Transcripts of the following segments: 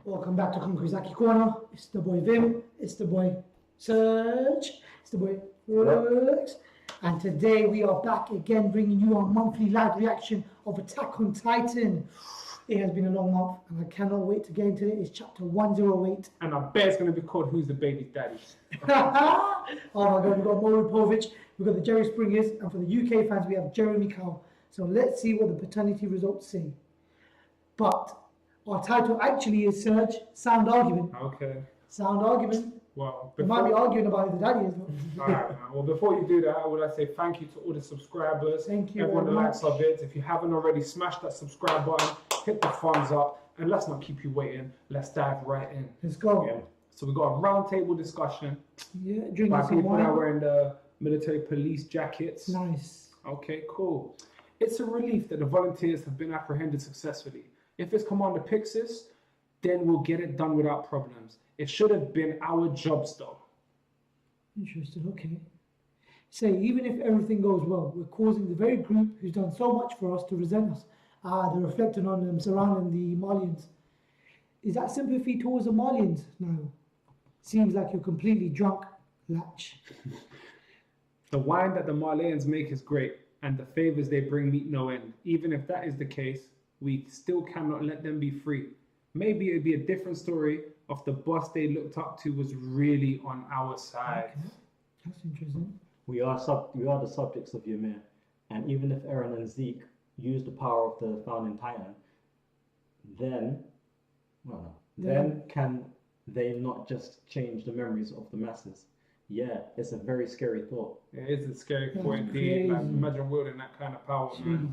Welcome back to Concrete Zaki Corner. It's the boy Vim, it's the boy Serge, it's the boy Rex. And today we are back again bringing you our monthly live reaction of Attack on Titan. It has been a long month and I cannot wait to get into it. It's chapter 108. And I bet it's going to be called Who's the Baby's Daddy? Oh my god, we've got Moro Povich, we've got the Jerry Springers, and for the UK fans we have Jeremy Kyle. So let's see what the paternity results say. But our title actually is Serge, Sound Argument. Okay. Sound Argument. Well, We might be arguing about who the daddy is. Alright, man. Well, before you do that, I would like to say thank you to all the subscribers. Thank you everyone that very likes our vids. If you haven't already, smash that subscribe button, hit the thumbs up, and let's not keep you waiting. Let's dive right in. Let's go. Yeah. So we got a round table discussion Yeah, drinking by some people wine. that are wearing the military police jackets. Nice. Okay, cool. It's a relief that the volunteers have been apprehended successfully. If his commander picks this, then we'll get it done without problems. It should have been our jobs though. Interesting, okay. Say, even if everything goes well, we're causing the very group who's done so much for us to resent us. They're reflecting on them surrounding the Malians. Is that sympathy towards the Malians now? Seems like you're completely drunk, Latch. The wine that the Marleyans make is great, and the favors they bring meet no end. Even if that is the case, we still cannot let them be free. Maybe it'd be a different story if the boss they looked up to was really on our side. Okay. That's interesting. We are the subjects of Ymir, and even if Eren and Zeke use the power of the founding Titan, then can they not just change the memories of the masses? Yeah, it's a very scary thought. It is a scary That's point indeed. Like, crazy. imagine wielding that kind of power, man. Jeez.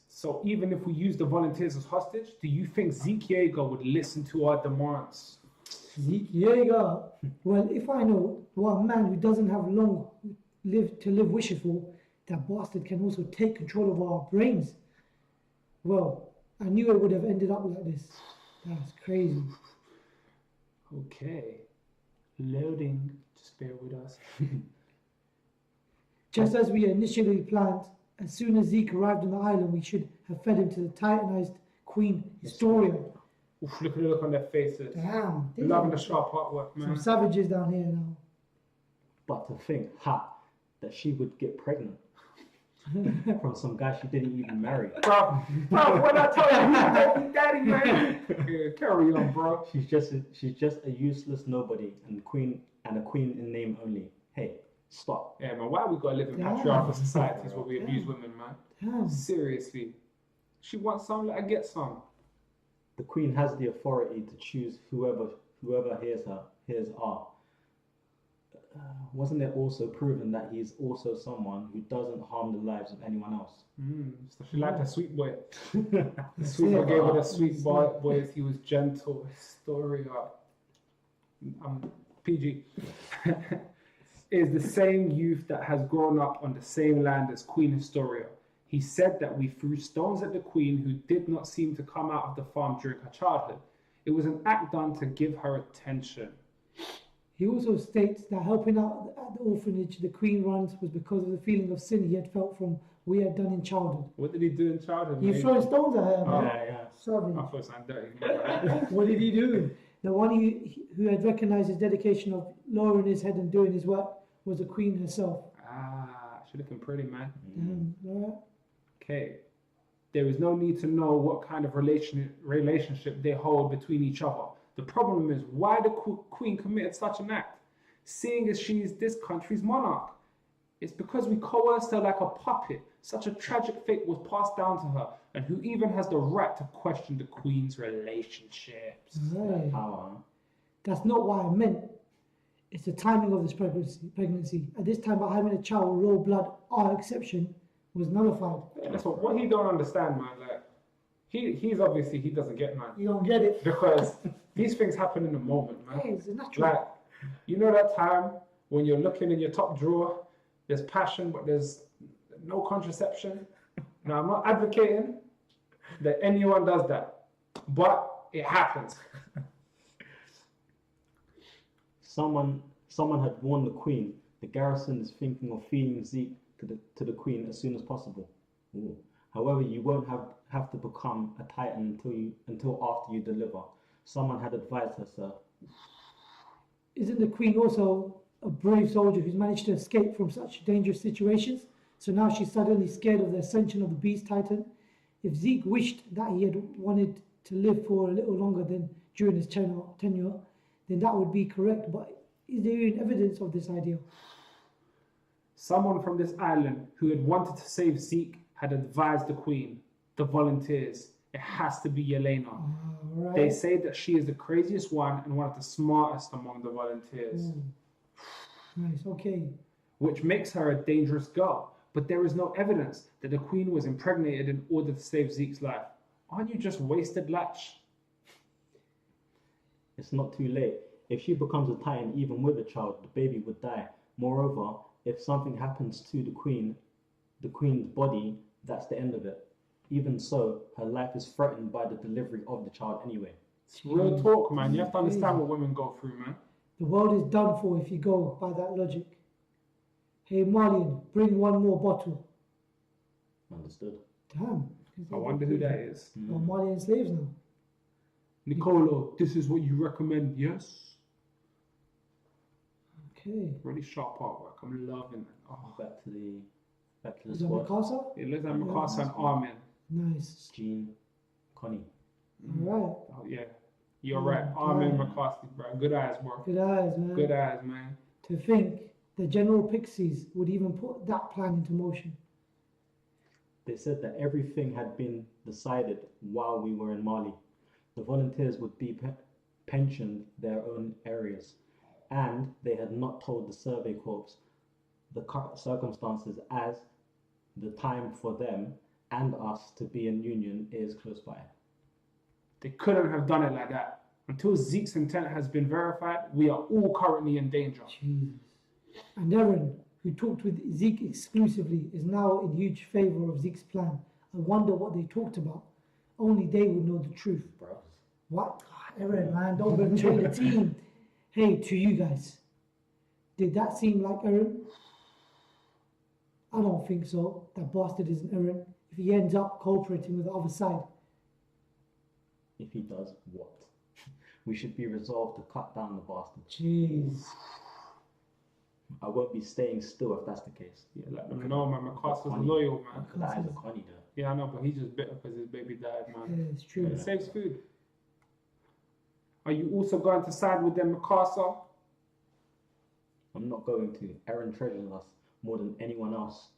So even if we use the volunteers as hostage, do you think Zeke Yeager would listen to our demands? Zeke Yeager. Well, if I know what a man who doesn't have long to live wishes for, that bastard can also take control of our brains. Well, I knew it would have ended up like this. That's crazy. Okay. Loading. Just bear with us. Just as we initially planned, as soon as Zeke arrived on the island, we should have fed him to the Titanized Queen Historia. Oof, look at the look on their faces. Damn. Loving the sharp artwork, man. Some savages down here now. But to think, that she would get pregnant from some guy she didn't even marry. Bro, when I told you, daddy, man. Yeah, carry on, bro. She's just a useless nobody and a queen in name only. Hey, stop. Yeah, man, why we gotta live in Damn. patriarchal societies where we Damn. abuse women, man? Damn. Seriously. She wants some, let her get some. The queen has the authority to choose whoever hears her. Wasn't it also proven that he's also someone who doesn't harm the lives of anyone else? So she liked a sweet boy. The That's sweet boy it. gave her the sweet That's boy, it. boys. He was gentle. Historia. PG. Is the same youth that has grown up on the same land as Queen Historia. He said that we threw stones at the queen who did not seem to come out of the farm during her childhood. It was an act done to give her attention. He also states that helping out at the orphanage the Queen runs was because of the feeling of sin he had felt from what he had done in childhood. What did he do in childhood? He mate? threw stones at her, man. Yeah. Savage. I thought something dirty. My bad. What did he do? The one who had recognized his dedication of lowering his head and doing his work was the Queen herself. She looking pretty, man. Right? Okay. There is no need to know what kind of relationship they hold between each other. The problem is why the queen committed such an act, seeing as she is this country's monarch. It's because we coerced her like a puppet. Such a tragic fate was passed down to her, and who even has the right to question the queen's relationships? Right. Power. That's not what I meant. It's the timing of this pregnancy. At this time, by having a child with royal blood, our exception was nullified. Yeah, that's what he don't understand, man. Like he's obviously he doesn't get, man, You don't get it. because these things happen in the moment, man. Hey, it's natural. Like, you know that time when you're looking in your top drawer, there's passion, but there's no contraception. Now, I'm not advocating that anyone does that, but it happens. Someone had warned the queen. The garrison is thinking of feeding Zeke to the queen as soon as possible. Ooh. However, you won't have to become a Titan until after you deliver. Someone had advised her, sir. Isn't the Queen also a brave soldier who's managed to escape from such dangerous situations? So now she's suddenly scared of the ascension of the Beast Titan. If Zeke wished that he had wanted to live for a little longer than during his tenure, then that would be correct. But is there any evidence of this idea? Someone from this island who had wanted to save Zeke had advised the Queen, the volunteers, it has to be Yelena. Right. They say that she is the craziest one and one of the smartest among the volunteers. Nice, okay. Which makes her a dangerous girl. But there is no evidence that the Queen was impregnated in order to save Zeke's life. Aren't you just wasted latch? It's not too late. If she becomes a Titan, even with a child, the baby would die. Moreover, if something happens to the Queen's body, that's the end of it. Even so, her life is threatened by the delivery of the child anyway. It's real talk, man. You have to understand what women go through, man. The world is done for if you go by that logic. Hey, Marlian, bring one more bottle. Understood. Damn. I wonder who that is. Well, Marlian slaves now. Nicolo, this is what you recommend, yes? Okay. Really sharp artwork. I'm loving it. Oh, Back to the Is that squad. Mikasa? it looks like Mikasa and Armin. Nice. Jean, Connie. Alright. Oh, yeah. You're right. Armin, Mikasa, bro. Good eyes, bro. Good eyes, man. Good eyes, man. To think the General Pixies would even put that plan into motion. They said that everything had been decided while we were in Mali. The volunteers would be pensioned their own areas, and they had not told the Survey Corps the current circumstances as the time for them and us to be in union is close by. They couldn't have done it like that. Until Zeke's intent has been verified, we are all currently in danger. Jesus. And Eren, who talked with Zeke exclusively, is now in huge favor of Zeke's plan. I wonder what they talked about. Only they would know the truth. Bro. What? Eren, man, don't betray the team. Hey, to you guys, did that seem like Eren? I don't think so. That bastard isn't Eren. If he ends up cooperating with the other side. If he does, what? We should be resolved to cut down the bastard. Jeez. I won't be staying still if that's the case. Yeah, let them know, man. Mikasa's Connie. loyal, man. That is a Connie though. Yeah, I know, but he's just bitter because his baby died, man. Yeah, it's true. It saves food. Are you also going to side with them, Mikasa? I'm not going to. Eren treasures us more than anyone else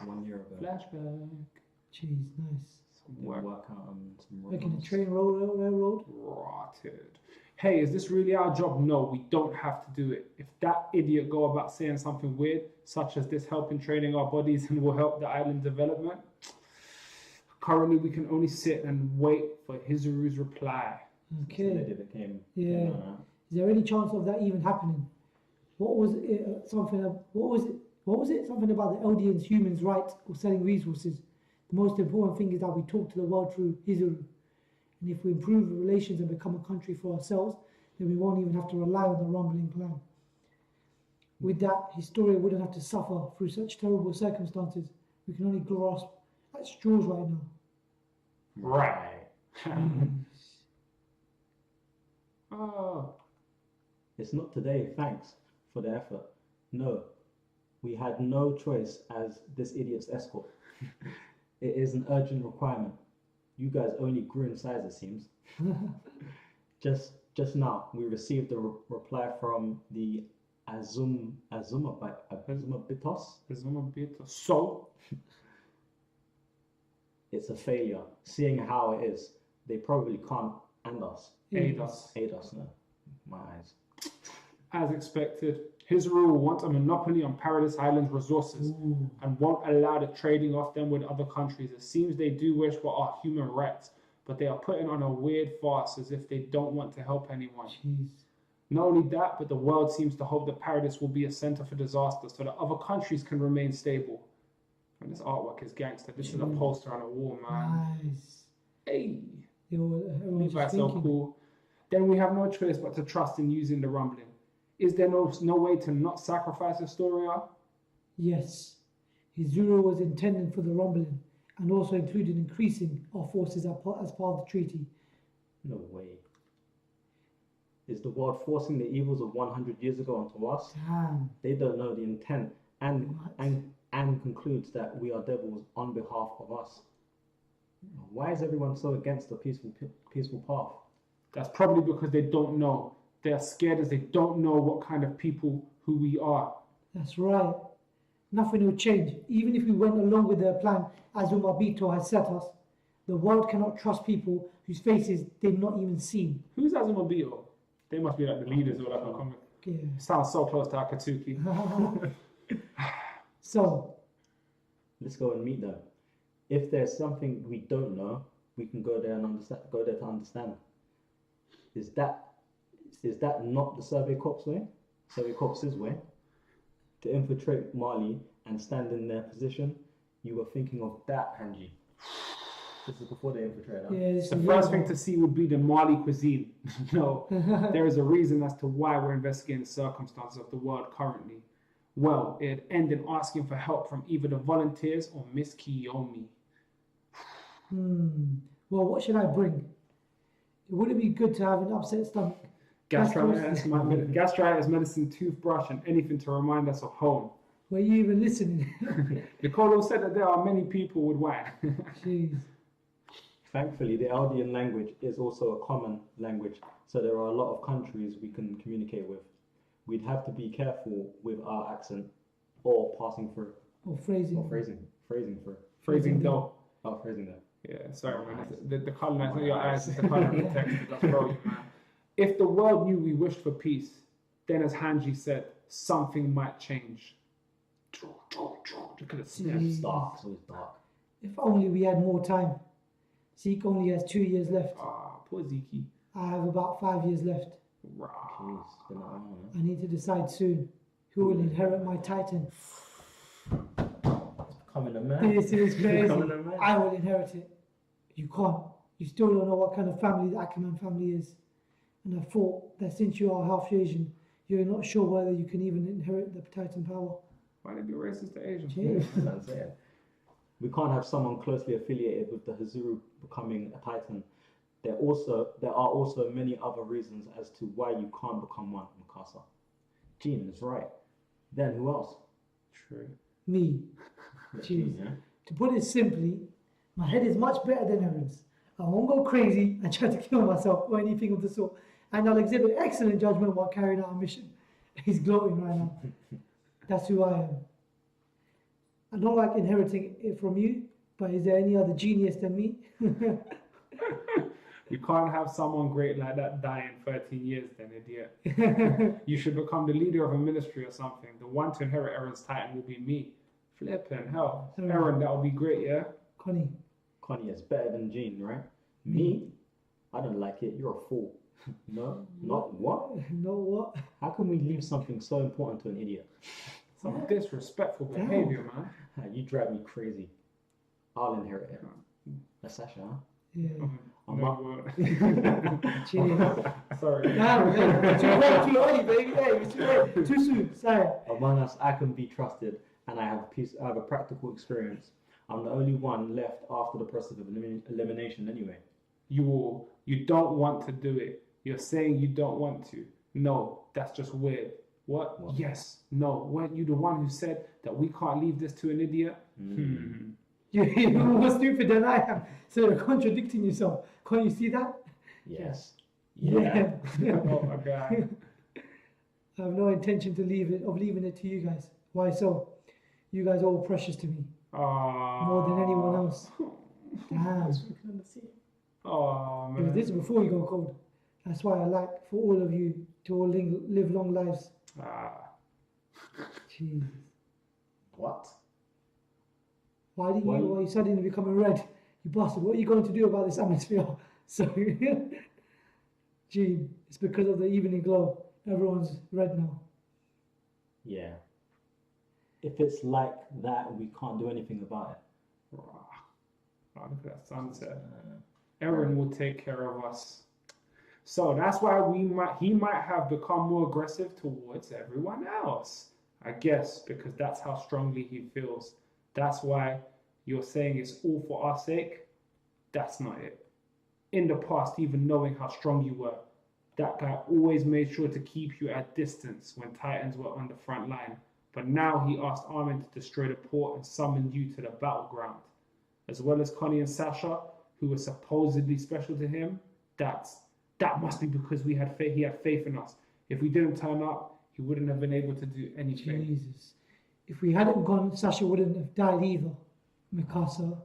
1 year ago. Flashback. Jeez, nice. Work out on some Making the roads. train railroad. Rotted. Hey, is this really our job? No, we don't have to do it. If that idiot go about saying something weird, such as this helping training our bodies and will help the island development, currently we can only sit and wait for Hizuru's reply. So Okay. they became, Yeah. Is there any chance of that even happening? What was it? What was it? Something about the Eldians' humans' rights of selling resources. The most important thing is that we talk to the world through Hizuru. And if we improve relations and become a country for ourselves, then we won't even have to rely on the rumbling plan. With that, Historia wouldn't have to suffer through such terrible circumstances. We can only grasp at straws right now. Right. Jeez. Oh. It's not today, thanks for the effort. No, we had no choice as this idiot's escort. It is an urgent requirement. You guys only grew in size, it seems. Just now, we received a reply from the Azumabitos. So, It's a failure. Seeing how it is, they probably can't and us. aid us. Aid us, no. My eyes. As expected, Hizuru will want a monopoly on Paradise Island's resources Ooh. and won't allow the trading of them with other countries. It seems they do wish for our human rights, but they are putting on a weird farce as if they don't want to help anyone. Jeez. Not only that, but the world seems to hope that Paradise will be a center for disaster so that other countries can remain stable. And this artwork is gangster. This is a poster on a wall, man. Nice. Hey, Everyone's Levi's just so thinking. cool. Then we have no choice but to trust in using the rumbling. Is there no way to not sacrifice Historia? Yes, Hizuru was intended for the rumbling and also included increasing our forces as part of the treaty. No way. Is the world forcing the evils of 100 years ago onto us? Damn. They don't know the intent, and What? and concludes that we are devils on behalf of us. Why is everyone so against the peaceful path? That's probably because they don't know. They're scared as they don't know what kind of people who we are. That's right. Nothing will change. Even if we went along with their plan, as Umabito has set us, the world cannot trust people whose faces they've not even seen. Who's Azumabito? They must be like the leaders or like a comic. Yeah. Sounds so close to Akatsuki. So, Let's go and meet them. If there's something we don't know, we can go there and understand. Go there to understand. Is that not the Survey Corps way? Survey Corps' way? To infiltrate Mali and stand in their position? You were thinking of that, Hanji. This is before they infiltrate. Huh? yeah, this The is first thing to see would be the Mali cuisine. No, there is a reason as to why we're investigating the circumstances of the world currently. Well, it'd end in asking for help from either the volunteers or Miss Kiyomi. Well, what should I bring? Would it be good to have an upset stomach? Gastritis medicine, toothbrush, and anything to remind us of home. Were you even listening? Nicolo said that there are many people with wine. Jeez. Thankfully, the Aldean language is also a common language, so there are a lot of countries we can communicate with. We'd have to be careful with our accent or passing through. Or phrasing. Or phrasing through. Phrasing though. Oh, phrasing there. Yeah, sorry, man. The color, it's not your eyes, it's the color of the text. That's brilliant, man. If the world knew we wished for peace, then as Hanji said, something might change. Look at the snap. It's dark. It's always dark. If only we had more time. Zeke only has 2 years left. Ah, poor Ziki. I have about 5 years left. Rah. Jeez, it's been that long, I need to decide soon who will inherit my titan. Becoming a man. This is crazy. Becoming a man. I will inherit it. You can't. You still don't know what kind of family the Ackerman family is. And I thought that since you are half Asian, you're not sure whether you can even inherit the titan power. Why did you be racist to Asians? Jeez. That's what I'm saying. We can't have someone closely affiliated with the Hazuru becoming a titan. There are also many other reasons as to why you can't become one, Mikasa. Jean is right. Then who else? True. Me. Jean, Jeez. yeah? To put it simply, my head is much better than Eren's. I won't go crazy and try to kill myself or anything of the sort. And I'll exhibit excellent judgment while carrying out a mission. He's gloating right now. That's who I am. I don't like inheriting it from you, but is there any other genius than me? You can't have someone great like that die in 13 years, then, idiot. You should become the leader of a ministry or something. The one to inherit Eren's titan will be me. Flippin' hell. Eren, that would be great, yeah? Connie. Connie is better than Jean, right? Me? I don't like it. You're a fool. No? Not what? No what? How can we leave something so important to an idiot? Some disrespectful behavior, man. You drive me crazy. I'll inherit it. That's Sasha, huh? Yeah. I'm No up. word. Cheers. Sorry. Nah, man. Too late, too early, baby. Hey, it's too late. Too soon. Sorry. Among us, I can be trusted, and I have a practical experience. I'm the only one left after the process of elimination anyway. You don't want to do it. You're saying you don't want to. No, that's just weird. What? Yes. No. Weren't you the one who said that we can't leave this to an idiot? You're more stupid than I am. So you're contradicting yourself. Can't you see that? Yes. Yeah. Oh my god. I have no intention of leaving it to you guys. Why so? You guys are all precious to me. More than anyone else. Damn. Oh man. Because this is before you go cold. That's why I like for all of you to all live long lives. Jeez. What? Why are you suddenly becoming red? You bastard. What are you going to do about this atmosphere? So, gee, it's because of the evening glow. Everyone's red now. Yeah. If it's like that, we can't do anything about it. Oh, look at that sunset. Eren will take care of us. So that's why he might have become more aggressive towards everyone else. I guess because that's how strongly he feels. That's why you're saying it's all for our sake. That's not it. In the past, even knowing how strong you were, That guy always made sure to keep you at distance when Titans were on the front line. But now he asked Armin to destroy the port and summoned you to the battleground. As well as Connie and Sasha, who were supposedly special to him, that must be because he had faith in us. If we didn't turn up, he wouldn't have been able to do anything. Jesus. If we hadn't gone, Sasha wouldn't have died either. Mikasa.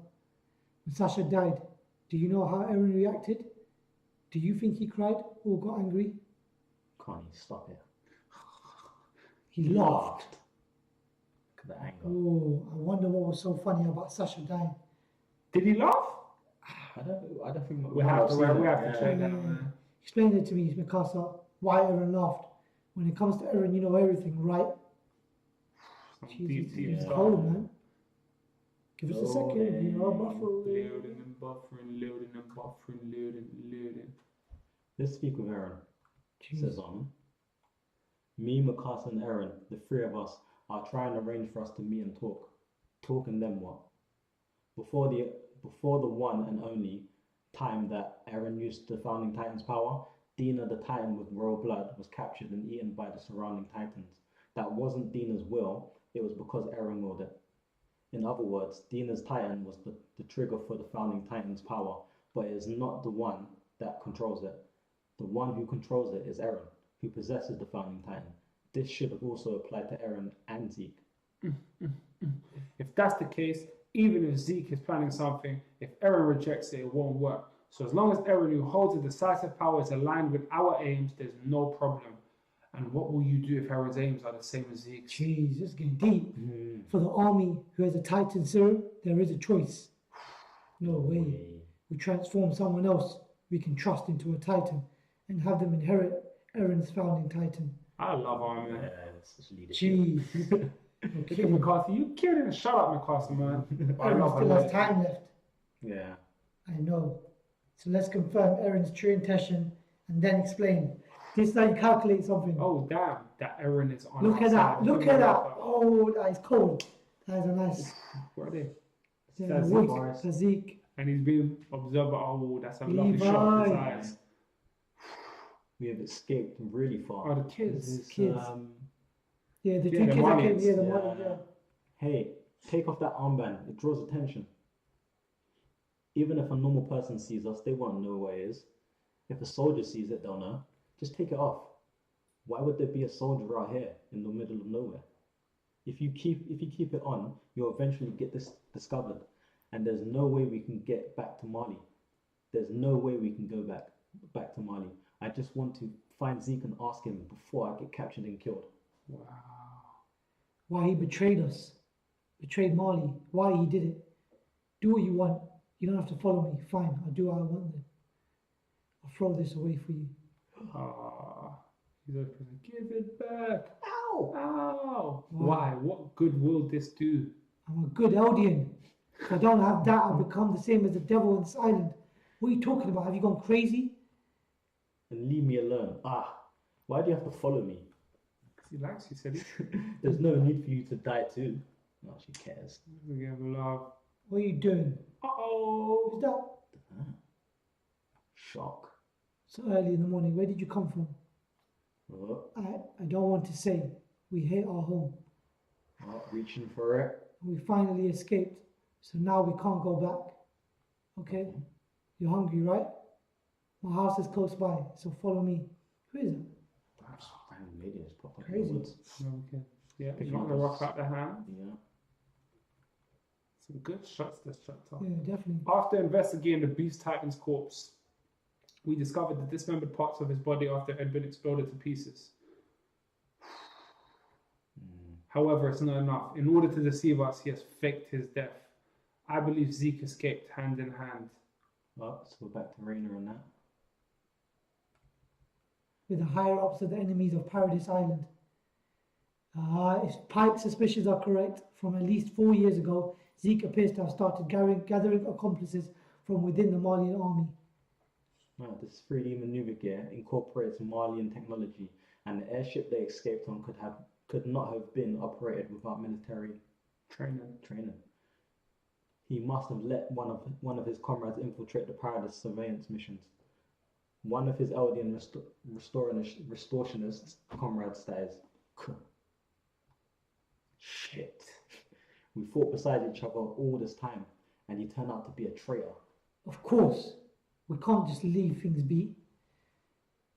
When Sasha died, do you know how Eren reacted? Do you think he cried or got angry? Connie, stop it. He laughed. Look at the anger. Oh, I wonder what was so funny about Sasha dying. Did he laugh? I don't think We have to check that, Yeah. man. Explain it to me, Mikasa, why Eren laughed. When it comes to Eren, you know everything, right? Some Jesus, deep it's stuff. cold, man. Give us a second. We are buffering. Loading and buffering. Let's speak with Eren. Jeez. Says on. Me, Mikasa, and Eren, the three of us, are trying to arrange for us to meet and talk. Talk and then what? Before the one and only time that Eren used the founding Titan's power, Dina the Titan with royal blood was captured and eaten by the surrounding Titans. That wasn't Dina's will, it was because Eren willed it. In other words, Dina's Titan was the trigger for the founding Titan's power, but it is not the one that controls it. The one who controls it is Eren, who possesses the founding Titan. This should have also applied to Eren and Zeke. If that's the case, even if Zeke is planning something, if Eren rejects it, it won't work. So as long as Eren, who holds the decisive power, is aligned with our aims, there's no problem. And what will you do if Eren's aims are the same as Zeke's? Jeez, this is getting deep. For the army who has a Titan serum, there is a choice. No way. We transform someone else we can trust into a Titan and have them inherit Eren's founding Titan. I love Armin. Yeah, it's just leadership. Jeez. No Look at kidding. McCarthy. You killed him. Shut up, McCarthy, man. I Eren love still her. has time left. Yeah. I know. So let's confirm Eren's true intention and then explain. This is how you calculate something. Oh, damn. That Eren is on Look our at that. side. Look at that. Oh, that is cold. That is a nice. Where are they? Yeah, That's wood. Forest. Zeke. And he's being observed. Oh, that's a lovely shot in his eyes. We have escaped really far. Oh, the kids. This is, Kids. Yeah, the two Yeah, the kids that came Malians. here, the Yeah. Malians, yeah. Hey, take off that armband. It draws attention. Even if a normal person sees us, they won't know what it is. If a soldier sees it, they'll know. Just take it off. Why would there be a soldier out here in the middle of nowhere? If you keep it on, you'll eventually get this discovered, and there's no way we can get back to Mali. There's no way we can go back to Mali. I just want to find Zeke and ask him before I get captured and killed. Wow. Why he betrayed us. Betrayed Marley. Why he did it. Do what you want. You don't have to follow me. Fine, I'll do what I want then. I'll throw this away for you. Ah. He's like, give it back. Ow! Ow. Wow. Why? What good will this do? I'm a good Eldian. If I don't have that, I'll become the same as the devil on this island. What are you talking about? Have you gone crazy? And leave me alone. Why do you have to follow me? Because he likes you, said he. There's no need for you to die too. No, she cares. Give love. What are you doing? Uh-oh. Who's that? Shock. So early in the morning. Where did you come from? Oh, I don't want to say. We hate our home. reaching for it. We finally escaped. So now we can't go back. Okay? You're hungry, right? My house is close by, so follow me. Who is it? Perhaps random lady has popped up in Crazy. the woods. Okay. Yeah, Pick you want up to a rock out the hand. Yeah. Some good shots this chapter. Yeah, definitely. After investigating the Beast Titan's corpse, we discovered the dismembered parts of his body after it had been exploded to pieces. However, it's not enough. In order to deceive us, he has faked his death. I believe Zeke escaped hand in hand. Well, so we're back to Rainer and that. With the higher ups of the enemies of Paradise Island. If Pike's suspicions are correct, from at least 4 years ago, Zeke appears to have started gathering accomplices from within the Malian army. Well, this 3D maneuver gear incorporates Malian technology, and the airship they escaped on could not have been operated without military training. He must have let one of his comrades infiltrate the Paradise surveillance missions. One of his Eldian restorationists, comrades, that is. Shit. We fought beside each other all this time, and you turn out to be a traitor. Of course, we can't just leave things be.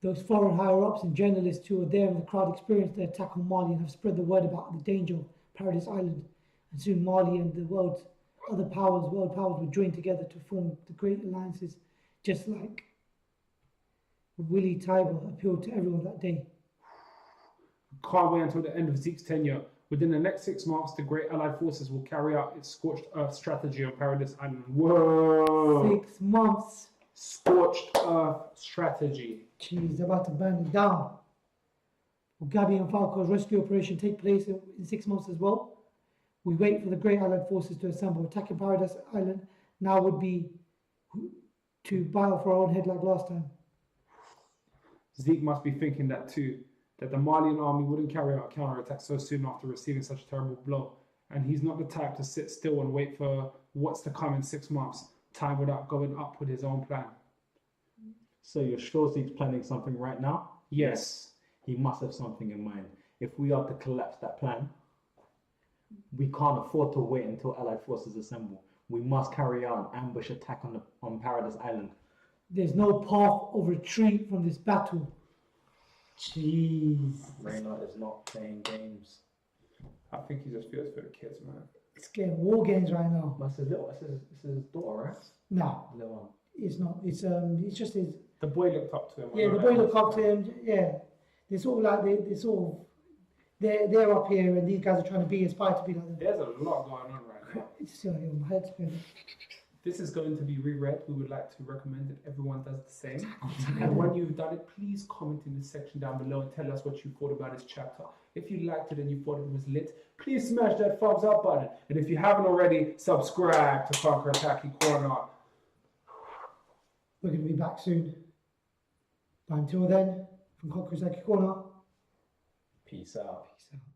Those foreign higher-ups and journalists who were there in the crowd experienced the attack on Mali and have spread the word about the danger of Paradise Island. And soon Mali and the world powers would join together to form the great alliances, just like Willie Tiber appealed to everyone that day. Can't wait until the end of Zeke's tenure. Within the next 6 months, the Great Allied Forces will carry out its Scorched Earth strategy on Paradise Island. Whoa! 6 months. Scorched Earth strategy. Jeez, they're about to burn it down. Will Gabi and Falco's rescue operation take place in 6 months as well? We wait for the Great Allied Forces to assemble. Attacking Paradise Island now would be to battle for our own head like last time. Zeke must be thinking that too, that the Malian army wouldn't carry out a counterattack so soon after receiving such a terrible blow. And he's not the type to sit still and wait for what's to come in 6 months, time without going up with his own plan. So you're sure Zeke's planning something right now? Yes. He must have something in mind. If we are to collapse that plan, we can't afford to wait until Allied forces assemble. We must carry out an ambush attack on Paradise Island. There's no path of retreat from this battle. Jeez. Reynard is not playing games. I think he just feels for the kids, man. It's getting war games right now. That's his daughter, right? No, Little one. it's not. It's just his. The boy looked up to him. Yeah, the boy looked up to him. Yeah, they're sort of like they're up here, and these guys are trying to be inspired to be like them. There's a lot going on right now. It's still here, my head's spinning. This is going to be reread. We would like to recommend that everyone does the same. And when you've done it, please comment in the section down below and tell us what you thought about this chapter. If you liked it and you thought it was lit, please smash that thumbs up button. And if you haven't already, subscribe to Conqueror's Haki Corner. We're going to be back soon. But until then, from Conqueror's Haki Corner, Peace out. peace out.